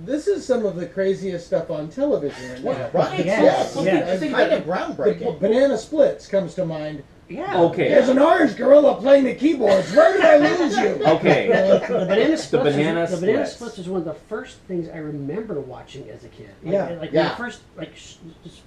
This is some of the craziest stuff on television right now. Right? Yes. I think kind of The groundbreaking. Banana Splits comes to mind. Yeah. Okay. There's an orange gorilla playing the keyboards. Where did I lose you? Okay. The banana splits. banana The banana splits. splits is one of the first things I remember watching as a kid. Yeah. Like Yeah. the first, it's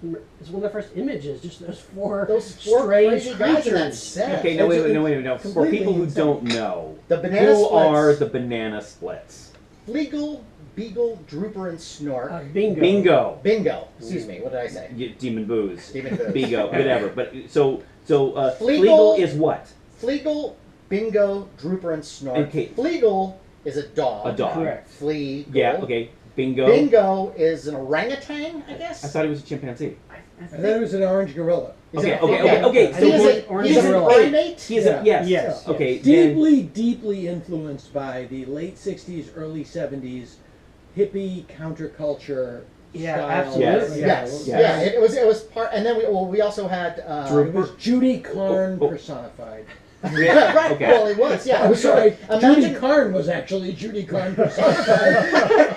one of the first images. Just those four strange strange guys in that creatures. set. Okay, no, wait. For completely people who insane. don't know, The banana who splits. are the banana splits? Fleagle, Beagle, Drooper, and Snork. Bingo. Bingo. Bingo. Excuse me. What did I say? Demon booze. Demon booze. Bingo. Whatever. But so Fleagle- Fleagle is what? Fleagle, Bingo, Drooper, and Snork. Okay. Fleagle is a dog. A dog. Correct. Fleagle. Yeah. Okay. Bingo. Bingo is an orangutan, I guess. I thought he was a chimpanzee. And then it was an orange gorilla. He's Okay, a- okay. I So think he's it's an orange he's an gorilla. primate. He is Yeah. a yes. Yes. Okay. then- Deeply influenced by the late 60s, early 70s hippie counterculture Yeah, style. absolutely. Yes. Yes. Yeah. It was part, and then we also had. It was Judy Carn Oh. personified. Yeah, right. Okay. Well, it was. Yeah. I'm sorry, Imagine- Judy Carn was actually Judy Carn personified.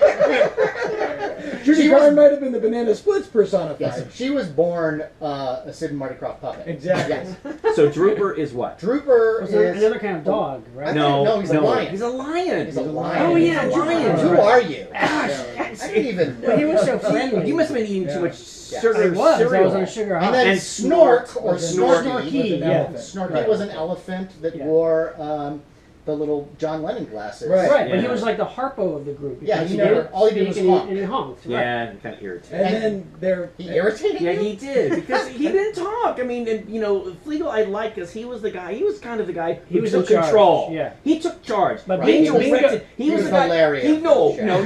Judy She Carn was- might have been the Banana Splits personified. Yes. She was born a Sid and Marty Krofft puppet. Exactly. Yes. So Drooper is what? Drooper Was is another kind of dog, right? No, he's a lion. He's a lion. He's a lion. Oh, yeah, He's a lion. Who are you? Gosh, I didn't even. Well, he was so friendly. You must have been eating Yeah. too much Yeah. sugar. I was. I cereal. was on a sugar high. And then And Snork or was Snorky. Snorky, an yeah. elephant. Snorky Right. was an elephant that Yeah. wore the little John Lennon glasses. Right. Right, but he Yeah. was like the Harpo of the group. Yeah, because he never- all he did was speak and honk. and he honked. Right. Yeah, kind of irritating. And then there. He irritated Yeah, you? he did because he didn't talk. I mean, and, Fleagle I like because he was the guy. He was kind of the guy He who was took in charge, control. yeah. He took charge. But Right. He Bingo- directed. He was was the guy. hilarious. He, no, Sure. no.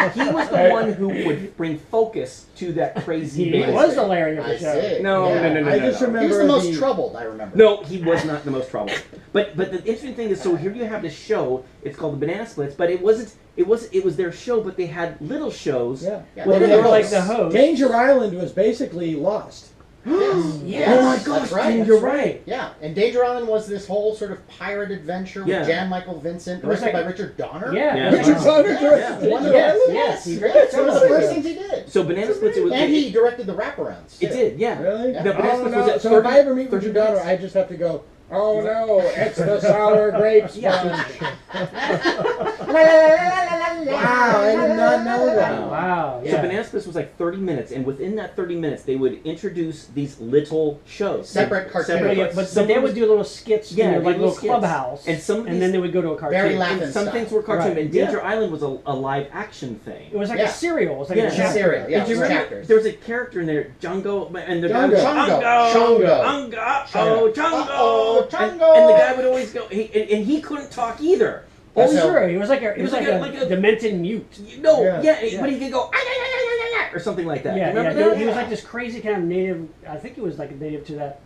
He was the one who would bring focus to that crazy. He man. was the Larry of I the show. see. No, Yeah. no. I just He remember was the most troubled, I remember. No, he was not the most trouble. But the interesting thing is, so here you have this show. It's called the Banana Splits, but it wasn't. It was their show, but they had little shows. Yeah. Yeah, Well, They then were there like was- the host. Danger Island was basically lost. Yes. Oh my That's gosh, right. Dean, you're right. Yeah, and Danger Island was this whole sort of pirate adventure with Yeah. Jan Michael Vincent, It was directed like- by Richard Donner. Yeah. Yeah. Richard Donner Yeah. directed One of Danger the- Island? Yes, he Yes, directed it's one of the some of first it. things he did. So Banana Splits. It was. And he directed the wraparounds. It too. did. Yeah. Really? Yeah. The Banana Oh, Splits no. was at So 30, if I ever meet 30 Richard Donner, minutes. I just have to go, oh no, it's the sour grape Yeah. sponge. Wow, I did not know that. Wow. So Yeah. Banana Splits was like 30 minutes, and within that 30 minutes, they would introduce these little shows. Separate cartoons. But, yeah, but they would do little skits, Yeah, like little little skits. clubhouse, And some of and these- then they would go to a cartoon. Very And Laughing some style. things were cartoon, Right. and Danger Island was a live action thing. It was like Yeah. a serial. It was like Yeah. a It's a chapter. serial, yeah. And do you it was remember chapters. there was a character in there, Django, and the guy Django. was Shango. Unga, Shango. oh, Django, Uh-oh, And, Django. and the guy would always go, and he couldn't talk either. Oh, That's how- sure. He was like a, like a- demented mute. No, Yeah. yeah, but he could go, "Ah, yeah, yeah, yeah, yeah, yeah," or something like that. Yeah, Remember yeah. that? He was like this crazy kind of native. I think he was like a native to that.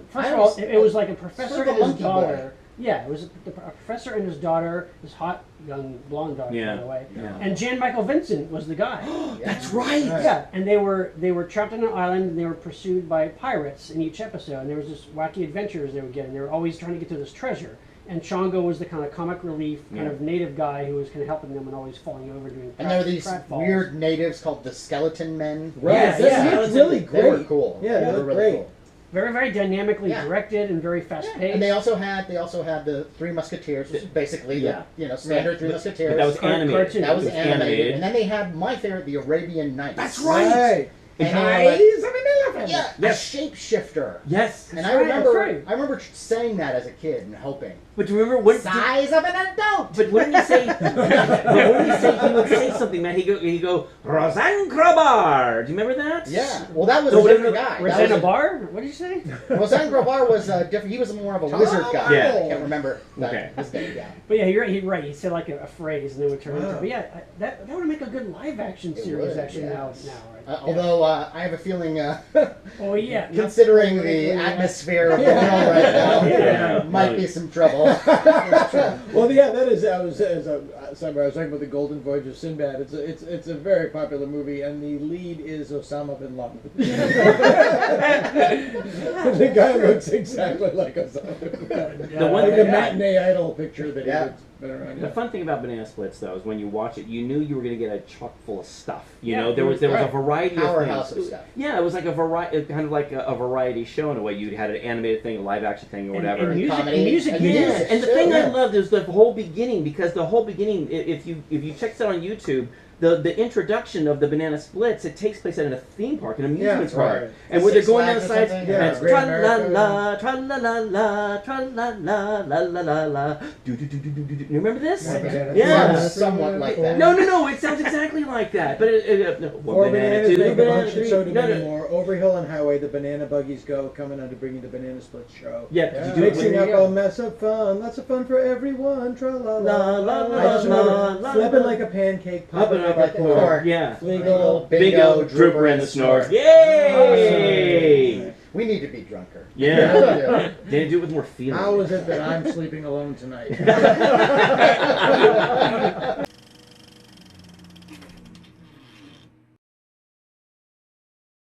First I of all, was- it was like a professor sort of and a his monkey daughter. Yeah, it was a professor and his daughter, his hot young blonde daughter, Yeah, by the way. yeah. And Jan Michael Vincent was the guy. That's right. Right. Yeah, and they were trapped on an island and they were pursued by pirates in each episode. And there was this wacky adventures they would get, and they were always trying to get to this treasure. And Chongo was the kind of comic relief, kind Yeah. of native guy who was kind of helping them and always falling over doing. And there were these pratfalls. weird natives called the Skeleton Men. Right, Yes, that's yeah. that's really They were great. cool. Yeah, they they were look really great. cool. Very, very dynamically Yeah. directed and very fast paced. And they also had the Three Musketeers, which is basically Yeah. the standard Three But Musketeers. that was Car- animated. cartoon. That was It was animated. And then they had my favorite, the Arabian Nights. That's right. Right. And And they I- were like- Eyes of an elephant. Yeah, Yes. a shapeshifter. Yes. And That's I right, remember, that's right. I remember saying that as a kid and hoping. But do you remember what? Size of an adult. But wouldn't he say? But wouldn't he say? He would say something, man. He'd go, Roseanne Grabar. Do you remember that? Yeah. Well, that was No, a different whatever- guy. Rosanna That was Bar? What did you say? Roseanne Grabar was different. He was more of a wizard guy. Yeah. I can't remember Okay. his name. Yeah. But yeah, you're right. He said like a phrase, and then would turn into. Wow. But yeah, that would make a good live action It series would, actually yes. now, right? Although I have a feeling, Oh yeah. considering Not- the yeah. atmosphere of the Yeah. world right now, Yeah. might be some trouble. Well, yeah, that is. I was talking about the Golden Voyage of Sinbad. It's a very popular movie, and the lead is Osama bin Laden. The guy looks exactly like Osama bin Laden. The one Like a thing- matinee idol picture that Yeah. he would been around. The Yeah. fun thing about Banana Splits, though, is when you watch it, you knew you were going to get a chock full of stuff. You Yeah, know, there was a right. variety Powerhouse of of things. stuff. Yeah, it was like a variety, kind of like a variety show in a way. You had an animated thing, a live action thing, or whatever. And music, Comedy and music, and yeah. music. And the too, thing I yeah. loved is the whole beginning, because the whole beginning, if you check this out on YouTube, the introduction of the Banana Splits, it takes place at a theme park, an amusement Yeah, park, right. and where they're Six going down the Flags or sides, something? Yeah, and it's Great tra la America. la, tra la la la, tra la la, la la la la, do do do do do do. You remember this? Banana Yeah. Sounds somewhat like that. No, it sounds exactly like that, but no, one Four banana, bananas two make a bananas, bunch, three. so do No, many no. more. Over hill and highway, the banana buggies go, coming on to bring you the Banana Split show. Yeah, did you do it Mixing when up you a mess of fun, lots of fun for everyone. Tra la La, la la, I just la, remember la, flipping la. like a pancake, Popping popping up like like a cork. Yeah. Fleagle, Bingo, Drooper, and the Snort. Yay! We need to be drunker. Yeah. They do it with more feeling. How is it that I'm sleeping alone tonight?